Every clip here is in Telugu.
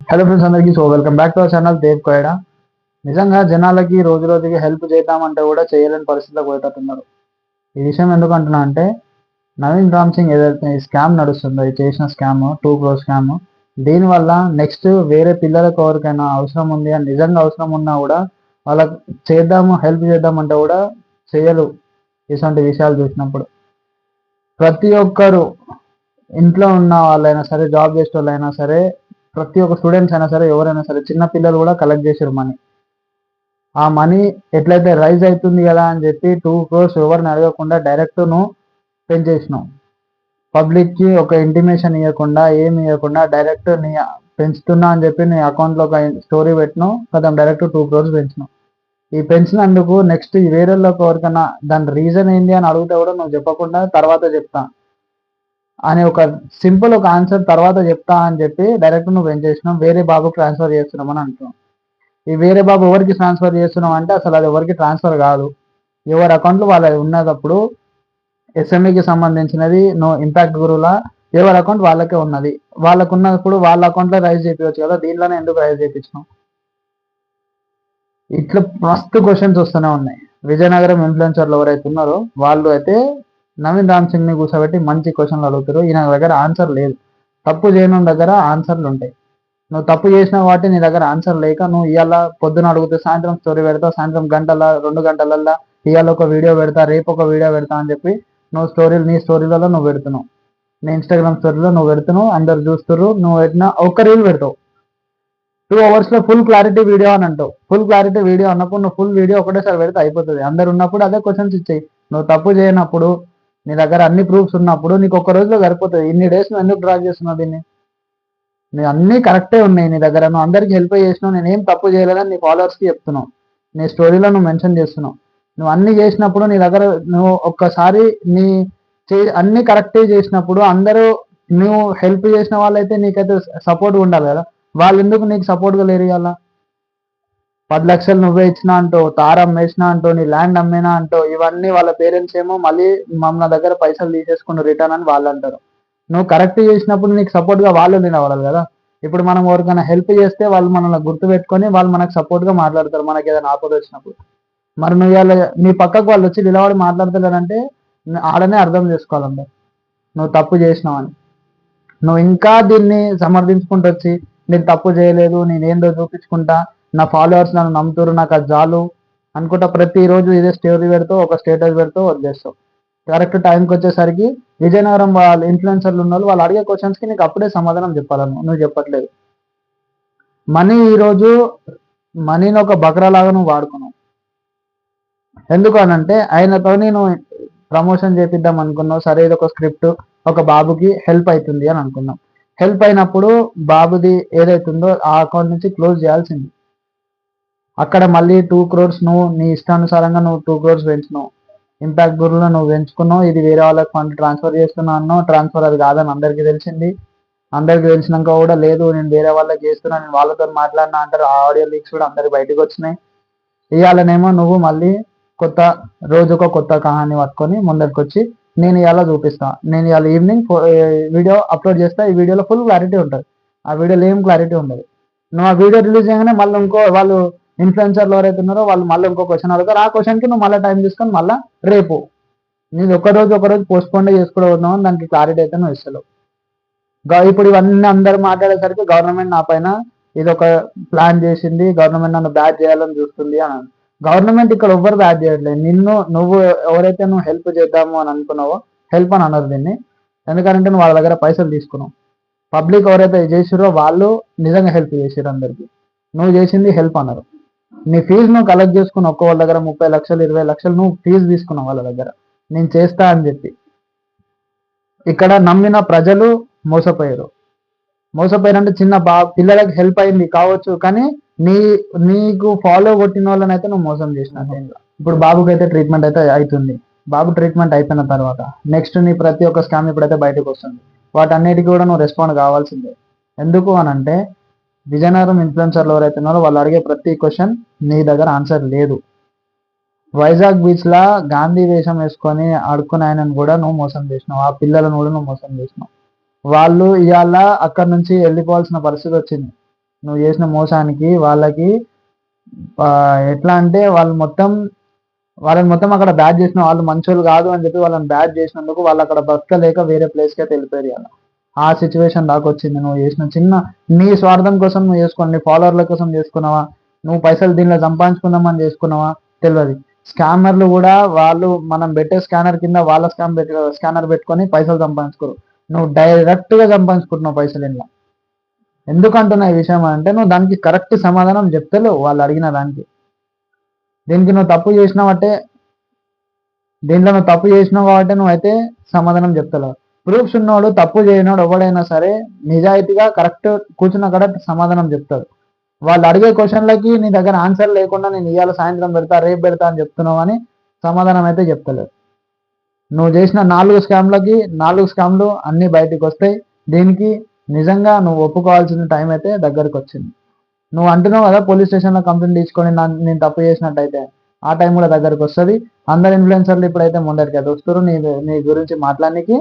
హలో ఫ్రెండ్స్ అందరికీ welcome back to our channel దేవ్ కోయడా. నిజంగా జనాలకి రోజు రోజుకి హెల్ప్ చేద్దామంటే కూడా చేయలేని పరిస్థితిలోకి పోయేటట్టున్నారు. ఈ విషయం ఎందుకు అంటున్నా అంటే నవీన్ రామ్ సింగ్ ఏదైతే ఈ స్కామ్ నడుస్తుందో, ఈ చేసిన స్కామ్ 2 crore స్కామ్, దీనివల్ల నెక్స్ట్ వేరే పిల్లలకు ఎవరికైనా అవసరం ఉంది అని నిజంగా అవసరం ఉన్నా కూడా వాళ్ళకి చేద్దాము హెల్ప్ చేద్దామంటే కూడా చేయరు. ఇటువంటి విషయాలు చూసినప్పుడు ప్రతి ఒక్కరు ఇంట్లో ఉన్న వాళ్ళైనా సరే, జాబ్ చేసే వాళ్ళైనా సరే, ప్రతి ఒక్క స్టూడెంట్స్ అయినా సరే, ఎవరైనా సరే, చిన్న పిల్లలు కూడా కలెక్ట్ చేసారు మనీ. ఆ మనీ ఎట్లయితే రైజ్ అవుతుంది కదా అని చెప్పి 2 crores ఎవరిని అడగకుండా డైరెక్ట్ నువ్వు పెంచేసినావు. పబ్లిక్కి ఒక ఇంటిమేషన్ ఇవ్వకుండా, ఏమి ఇవ్వకుండా డైరెక్ట్ నీ పెంచుతున్నా అని చెప్పి నీ అకౌంట్లో ఒక స్టోరీ పెట్టినావు కదా, డైరెక్ట్ 2 crores పెంచినావు. ఈ పెంచినందుకు నెక్స్ట్ వేరేళ్ళకి ఎవరికైనా దాని రీజన్ ఏంటి అని అడిగితే కూడా నువ్వు చెప్పకుండా తర్వాత చెప్తా అని ఒక సింపుల్ ఒక ఆన్సర్ తర్వాత చెప్తా అని చెప్పి డైరెక్ట్ నువ్వు ఏం చేసినావు, వేరే బాబుకి ట్రాన్స్ఫర్ చేస్తున్నావు అని అంటున్నావు. ఈ వేరే బాబు ఎవరికి ట్రాన్స్ఫర్ చేస్తున్నావు అంటే అసలు అది ఎవరికి ట్రాన్స్ఫర్ కాదు. ఎవరి అకౌంట్లో వాళ్ళది ఉన్నప్పుడు ఎస్ఎంఈకి సంబంధించినది నో ఇంపాక్ట్ గురువులా ఎవరి అకౌంట్ వాళ్ళకే ఉన్నది. వాళ్ళకు ఉన్నప్పుడు వాళ్ళ అకౌంట్లో రైజ్ చేయించవచ్చు కదా, దీంట్లోనే ఎందుకు రైజ్ చేయించినావు? ఇట్లా మస్తు క్వశ్చన్స్ వస్తూనే ఉన్నాయి. విజయనగరం ఇన్ఫ్లుయెన్సర్లు ఎవరైతే ఉన్నారో వాళ్ళు అయితే నవీన్ రామ్ సింగ్ ని కూర్చోబెట్టి మంచి క్వశ్చన్లు అడుగుతారు. ఈయన దగ్గర ఆన్సర్ లేదు. తప్పు చేయడం దగ్గర ఆన్సర్లు ఉంటాయి. నువ్వు తప్పు చేసిన వాటి నీ దగ్గర ఆన్సర్ లేక నువ్వు ఇవాళ పొద్దున అడిగితే సాయంత్రం స్టోరీ పెడతావు, సాయంత్రం గంటల 2 గంటలల్లో ఇవాళ ఒక వీడియో పెడతా, రేపు ఒక వీడియో పెడతా అని చెప్పి నువ్వు నీ స్టోరీలలో నువ్వు పెడుతున్నావు. నీ ఇన్స్టాగ్రామ్ స్టోరీలో నువ్వు పెడుతున్నావు, అందరు చూస్తున్నారు. నువ్వు పెట్టిన ఒక్క రీల్ పెడతావు, 2 hours లో ఫుల్ క్లారిటీ వీడియో అని అంటావు. ఫుల్ క్లారిటీ వీడియో అన్నప్పుడు నువ్వు ఫుల్ వీడియో ఒకటేసారి పెడితే అయిపోతుంది. అందరు ఉన్నప్పుడు అదే క్వశ్చన్స్ ఇచ్చేయి. నువ్వు తప్పు చేయనప్పుడు, నీ దగ్గర అన్ని ప్రూఫ్స్ ఉన్నప్పుడు నీకు ఒక్క రోజులో సరిపోతుంది. ఇన్ని డేస్ నువ్వు ఎందుకు డ్రా చేస్తున్నావు దీన్ని? నీ అన్నీ కరెక్టే ఉన్నాయి నీ దగ్గర, నువ్వు అందరికి హెల్ప్ చేసినావు, నేనేం తప్పు చేయలేదని నీ ఫాలోవర్స్కి చెప్తున్నావు, నీ స్టోరీలో నువ్వు మెన్షన్ చేస్తున్నావు. నువ్వు అన్ని చేసినప్పుడు నీ దగ్గర నువ్వు ఒక్కసారి నీ అన్ని కరెక్టే చేసినప్పుడు అందరూ నువ్వు హెల్ప్ చేసిన వాళ్ళైతే నీకైతే సపోర్ట్ ఉండాలి కదా. వాళ్ళు ఎందుకు నీకు సపోర్ట్గా లేరు? ఇవాళ 10 లక్షలు నువ్వే ఇచ్చినా అంటో, తార అమ్మేసినా అంటో, నీ ల్యాండ్ అమ్మేనా అంటో, ఇవన్నీ వాళ్ళ పేరెంట్స్ ఏమో మళ్ళీ మమ్మల్ని దగ్గర పైసలు తీసేసుకుని రిటర్న్ అని వాళ్ళు అంటారు. నువ్వు కరెక్ట్ చేసినప్పుడు నీకు సపోర్ట్గా వాళ్ళు నిలబడాలి కదా. ఇప్పుడు మనం ఎవరికైనా హెల్ప్ చేస్తే వాళ్ళు మనల్ని గుర్తుపెట్టుకొని వాళ్ళు మనకు సపోర్ట్గా మాట్లాడతారు మనకి ఏదైనా ఆపద వచ్చినప్పుడు. మరి నువ్వు ఇవాళ నీ పక్కకు వాళ్ళు వచ్చి నిలబడి మాట్లాడతలేరంటే ఆడనే అర్థం చేసుకోవాలంటే నువ్వు తప్పు చేసినావని. నువ్వు ఇంకా దీన్ని సమర్థించుకుంటూ వచ్చి నేను తప్పు చేయలేదు, నేనేందో చూపించుకుంటా, నా ఫాలోవర్స్ నన్ను నమ్ముతారు, నాకు అది చాలు అనుకుంటా ప్రతిరోజు ఇదే స్టోరీ పెడతావు, ఒక స్టేటస్ పెడతావు, వదిలేస్తావు. కరెక్ట్ టైంకి వచ్చేసరికి విజయనగరం వాళ్ళ ఇన్ఫ్లుయెన్సర్లు ఉన్న వాళ్ళు అడిగే క్వశ్చన్స్కి నీకు అప్పుడే సమాధానం చెప్పాలను, నువ్వు చెప్పట్లేదు. మనీ ఈరోజు మనీని ఒక బకరాలాగా నువ్వు వాడుకున్నావు. ఎందుకు అనంటే ఆయనతో నేను ప్రమోషన్ చేపిద్దాం అనుకున్నావు. సరే ఇది ఒక స్క్రిప్ట్, ఒక బాబుకి హెల్ప్ అవుతుంది అని అనుకున్నాం. హెల్ప్ అయినప్పుడు బాబుది ఏదైతుందో ఆ అకౌంట్ నుంచి క్లోజ్ చేయాల్సింది. అక్కడ మళ్ళీ 2 crores నువ్వు నీ ఇష్టానుసారంగా నువ్వు 2 crores పెంచినావు. ఇంపాక్ట్ గురువులో నువ్వు పెంచుకున్నావు. ఇది వేరే వాళ్ళకి ఫండ్ ట్రాన్స్ఫర్ చేస్తున్నాను, ట్రాన్స్ఫర్ అది కాదని అందరికీ తెలిసింది. అందరికి తెలిసినాక కూడా లేదు నేను వేరే వాళ్ళకి చేస్తున్నా, నేను వాళ్ళతో మాట్లాడినా అంటారు. ఆ ఆడియో లీక్స్ కూడా అందరికి బయటకు వచ్చినాయి. ఇవాళనేమో నువ్వు మళ్ళీ కొత్త రోజుకో కొత్త కహాన్ని పట్టుకొని ముందరికి వచ్చి నేను ఇవాళ చూపిస్తా, నేను ఇవాళ ఈవినింగ్ వీడియో అప్లోడ్ చేస్తా, ఈ వీడియోలో ఫుల్ క్లారిటీ ఉంటుంది, ఆ వీడియోలో ఏం క్లారిటీ ఉండదు. నువ్వు ఆ వీడియో రిలీజ్ చేయగానే మళ్ళీ ఇంకో వాళ్ళు ఇన్ఫ్లుయెన్సర్లు ఎవరైతే ఉన్నారో వాళ్ళు మళ్ళీ ఇంకో క్వశ్చన్ అడుగుతారు. ఆ క్వశ్చన్కి నువ్వు మళ్ళీ టైం తీసుకొని మళ్ళీ రేపు నేను ఒకరోజు పోస్ట్ పోన్ చేసుకోవడం దానికి క్లారిటీ అయితే నువ్వు ఇస్తలేవు. ఇప్పుడు ఇవన్నీ అందరూ మాట్లాడేసరికి గవర్నమెంట్ నా పైన ఇది ఒక ప్లాన్ చేసింది, గవర్నమెంట్ నన్ను బ్యాడ్ చేయాలని చూస్తుంది అని. గవర్నమెంట్ ఇక్కడ ఎవ్వరు బ్యాడ్ చేయట్లేదు. నువ్వు ఎవరైతే నువ్వు హెల్ప్ చేద్దాము అని అనుకున్నావో హెల్ప్ అని అన్నారు దీన్ని. ఎందుకంటే నువ్వు వాళ్ళ దగ్గర పైసలు తీసుకున్నావు. పబ్లిక్ ఎవరైతే చేసిరో వాళ్ళు నిజంగా హెల్ప్ చేసిరు అందరికి. నువ్వు చేసింది హెల్ప్ అన్నారు. నీ ఫీజు నువ్వు కలెక్ట్ చేసుకుని ఒక్క వాళ్ళ దగ్గర 30 లక్షలు 20 లక్షలు నువ్వు ఫీజు తీసుకున్నావు వాళ్ళ దగ్గర, నేను చేస్తా అని చెప్పి. ఇక్కడ నమ్మిన ప్రజలు మోసపోయారు. మోసపోయారంటే చిన్న పిల్లలకి హెల్ప్ అయింది కావచ్చు, కానీ నీకు ఫాలో కొట్టిన వాళ్ళని అయితే నువ్వు మోసం చేసినట్టు. ఇప్పుడు బాబుకి అయితే ట్రీట్మెంట్ అయితే అవుతుంది. బాబు ట్రీట్మెంట్ అయిపోయిన తర్వాత నెక్స్ట్ నీ ప్రతి ఒక్క స్కామ్ ఇప్పుడైతే బయటకు వస్తుంది. వాటన్నిటికీ కూడా నువ్వు రెస్పాండ్ కావాల్సిందే. ఎందుకు అని అంటే విజయనగరం ఇన్ఫ్లుయెన్సర్లు ఎవరైతే ఉన్నారో వాళ్ళు అడిగే ప్రతి క్వశ్చన్ నీ దగ్గర ఆన్సర్ లేదు. వైజాగ్ బీచ్ లా గాంధీ వేషం వేసుకొని ఆడుకుని ఆయనను కూడా నువ్వు మోసం చేసినావు, ఆ పిల్లలను కూడా నువ్వు మోసం చేసినావు. వాళ్ళు ఇవాళ అక్కడ నుంచి వెళ్ళిపోవాల్సిన పరిస్థితి వచ్చింది. నువ్వు చేసిన మోసానికి వాళ్ళకి ఎట్లా అంటే వాళ్ళని మొత్తం అక్కడ బ్యాడ్ చేసిన వాళ్ళు మంచోళ్ళు కాదు అని చెప్పి వాళ్ళని బ్యాడ్ చేసినందుకు వాళ్ళు అక్కడ బతకలేక వేరే ప్లేస్కి అయితే వెళ్ళిపోయారు అలా. ఆ సిచ్యువేషన్ దాకా వచ్చింది. నువ్వు చేసిన చిన్న నీ స్వార్థం కోసం నువ్వు చేసుకున్నావు, నీ ఫాలోవర్ల కోసం చేసుకున్నావా, నువ్వు పైసలు దీనిలో సంపాదించుకుందామని చేసుకున్నావా తెలియదు. స్కామర్లు కూడా వాళ్ళు మనం పెట్టే స్కానర్ కింద వాళ్ళ స్కానర్ పెట్టుకొని పైసలు సంపాదించుకోరు. నువ్వు డైరెక్ట్గా సంపాదించుకుంటున్నావు పైసలు ఇంట్లో. ఎందుకంటున్నా ఈ విషయం అంటే నువ్వు దానికి కరెక్ట్ సమాధానం చెప్తలేవు వాళ్ళు అడిగిన దానికి. దీనికి నువ్వు తప్పు చేసినావంటే దీంట్లో నువ్వు తప్పు చేసినావు కాబట్టి నువ్వైతే సమాధానం చెప్తలేవు. ప్రూఫ్స్ ఉన్నవాడు తప్పు చేయనోడు ఎవడైనా సరే నిజాయితీగా కరెక్ట్ కూర్చున్న కరెక్ట్ సమాధానం చెప్తాడు. వాళ్ళు అడిగే క్వశ్చన్లకి నీ దగ్గర ఆన్సర్ లేకుండా నేను ఇవాళ సాయంత్రం పెడతా రేపు పెడతా అని చెప్తున్నావు అని సమాధానం అయితే చెప్తలేదు. నువ్వు చేసిన 4 స్కామ్లకి 4 స్కామ్లు అన్నీ బయటకు వస్తాయి. దీనికి నిజంగా నువ్వు ఒప్పుకోవాల్సిన టైం అయితే దగ్గరకు వచ్చింది. నువ్వు అంటున్నావు కదా పోలీస్ స్టేషన్లో కంప్లైంట్ తీసుకొని నేను తప్పు చేసినట్టయితే, ఆ టైం కూడా దగ్గరకు వస్తుంది. అందరు ఇన్ఫ్లుయెన్సర్లు ఇప్పుడైతే ముందరికి అయితే వస్తారు నీ గురించి మాట్లాడడానికి.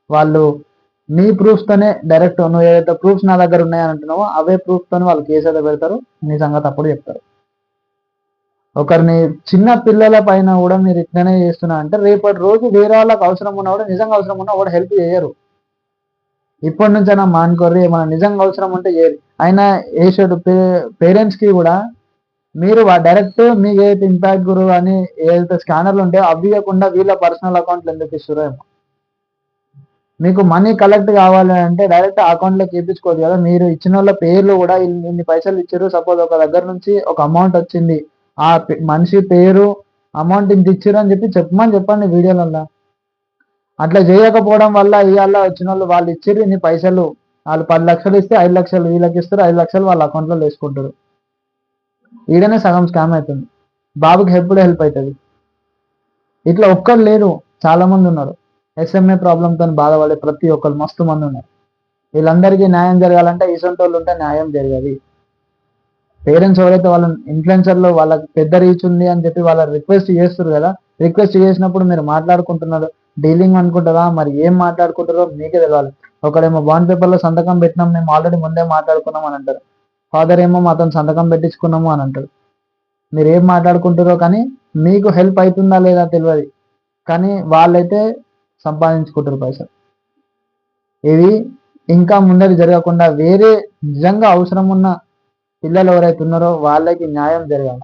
వాళ్ళు నీ ప్రూఫ్స్తోనే డైరెక్ట్ నువ్వు ఏదైతే ప్రూఫ్స్ నా దగ్గర ఉన్నాయని అంటున్నావో అవే ప్రూఫ్తోనే వాళ్ళు కేసు అయితే పెడతారు, నీ సంగతి అప్పుడు చెప్తారు. ఒకరిని చిన్న పిల్లల పైన కూడా మీరు ఇట్లనే చేస్తున్నా అంటే రేపటి రోజు వేరే వాళ్ళకి అవసరం ఉన్నవాడు నిజంగా అవసరం ఉన్నా వాడు హెల్ప్ చేయరు. ఇప్పటి నుంచైనా మానుకోర్రి, ఏమైనా నిజంగా అవసరం ఉంటే చేయరు. అయినా వేసాడు పేరెంట్స్కి కూడా మీరు డైరెక్ట్ మీకు ఏదైతే ఇంపాక్ట్ గురు అని ఏదైతే స్కానర్లు ఉంటాయో అవి ఇవ్వకుండా వీళ్ళ పర్సనల్ అకౌంట్లు ఎందుకు ఇస్తారో ఏమో. మీకు మనీ కలెక్ట్ కావాలి అంటే డైరెక్ట్ అకౌంట్లోకి ఇప్పించుకోవచ్చు కదా. మీరు ఇచ్చిన వాళ్ళ పేర్లు కూడా ఇన్ని పైసలు ఇచ్చారు, సపోజ్ ఒక దగ్గర నుంచి ఒక అమౌంట్ వచ్చింది, ఆ మనిషి పేరు అమౌంట్ ఇంత ఇచ్చారు అని చెప్పండి వీడియోలలో. అట్లా చేయకపోవడం వల్ల ఇవాళ వచ్చిన వాళ్ళు ఇచ్చారు ఇన్ని పైసలు, వాళ్ళు 10 లక్షలు ఇస్తే 5 లక్షలు వీళ్ళకి ఇస్తారు, 5 లక్షలు వాళ్ళ అకౌంట్లో వేసుకుంటారు. ఈడనే సగం స్కామ్ అవుతుంది. బాబుకి ఎప్పుడు హెల్ప్ అవుతుంది. ఇట్లా ఒక్కరు లేరు, చాలా మంది ఉన్నారు. ఎస్ఎంఏ ప్రాబ్లంతో బాధపడే ప్రతి ఒక్కరు మస్తు మంది ఉన్నారు. వీళ్ళందరికీ న్యాయం జరగాలంటే ఇసొంటి వాళ్ళు ఉంటే న్యాయం జరగాలి. పేరెంట్స్ ఎవరైతే వాళ్ళ ఇన్ఫ్లుయెన్సర్లో వాళ్ళకి పెద్ద రీచ్ ఉంది అని చెప్పి వాళ్ళ రిక్వెస్ట్ చేస్తారు కదా, రిక్వెస్ట్ చేసినప్పుడు మీరు మాట్లాడుకుంటున్నారు, డీలింగ్ అనుకుంటారా మరి ఏం మాట్లాడుకుంటారో మీకే తెలియాలి. ఒకడేమో బాండ్ పేపర్లో సంతకం పెట్టినాం మేము ఆల్రెడీ ముందే మాట్లాడుకున్నాం అని అంటారు, ఫాదర్ ఏమో అతను సంతకం పెట్టించుకున్నాము అని అంటారు. మీరు ఏం మాట్లాడుకుంటారో కానీ మీకు హెల్ప్ అవుతుందా లేదా తెలియదు, కానీ వాళ్ళైతే సంపాదించుకుంటారు పైసలు. ఇది ఇంకా ముందరి జరగకుండా వేరే నిజంగా అవసరం ఉన్న పిల్లలు ఎవరైతే ఉన్నారో వాళ్ళకి న్యాయం జరగాలి.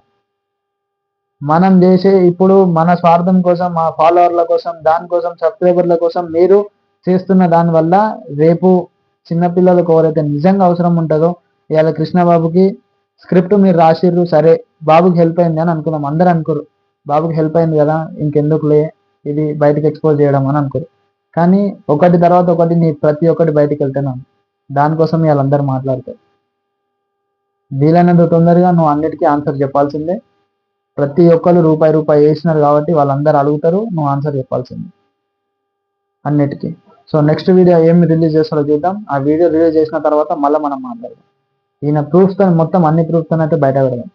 మనం చేసే ఇప్పుడు మన స్వార్థం కోసం, మా ఫాలోవర్ల కోసం, దానికోసం సబ్స్క్రైబర్ల కోసం మీరు చేస్తున్న దానివల్ల రేపు చిన్నపిల్లలకు ఎవరైతే నిజంగా అవసరం ఉంటుందో, ఇవాళ కృష్ణబాబుకి స్క్రిప్ట్ మీరు రాసిర్రు, సరే బాబుకి హెల్ప్ అయింది అని అనుకున్నాం, అందరు అనుకోరు బాబుకి హెల్ప్ అయింది కదా ఇంకెందుకులే ఇది బయటకు ఎక్స్పోజ్ చేయడం అని అనుకోరు. కానీ ఒకటి తర్వాత ఒకటి నీ ప్రతి ఒక్కటి బయటకు వెళ్తున్నాను, దానికోసం వాళ్ళందరూ మాట్లాడతారు. వీలైనంత తొందరగా నువ్వు అన్నిటికీ ఆన్సర్ చెప్పాల్సిందే. ప్రతి ఒక్కరు రూపాయి వేసినారు కాబట్టి వాళ్ళందరూ అడుగుతారు, నువ్వు ఆన్సర్ చెప్పాల్సిందే అన్నిటికీ. సో నెక్స్ట్ వీడియో ఏమి రిలీజ్ చేస్తారో చూద్దాం. ఆ వీడియో రిలీజ్ చేసిన తర్వాత మళ్ళీ మనం మాట్లాడదాం. ఈయన ప్రూఫ్తో మొత్తం అన్ని ప్రూఫ్తో అయితే బయట పెడదాం.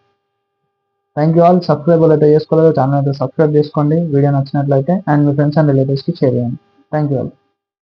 Thank you all. సబ్స్క్రైబ్ అయితే చేసుకోలేదు, ఛానల్ అయితే సబ్స్క్రైబ్ చేసుకోండి వీడియో నచ్చినట్లయితే, అండ్ మీ ఫ్రెండ్స్ అండ్ రిలేటివ్స్కి షేర్ చేయండి. Thank you all.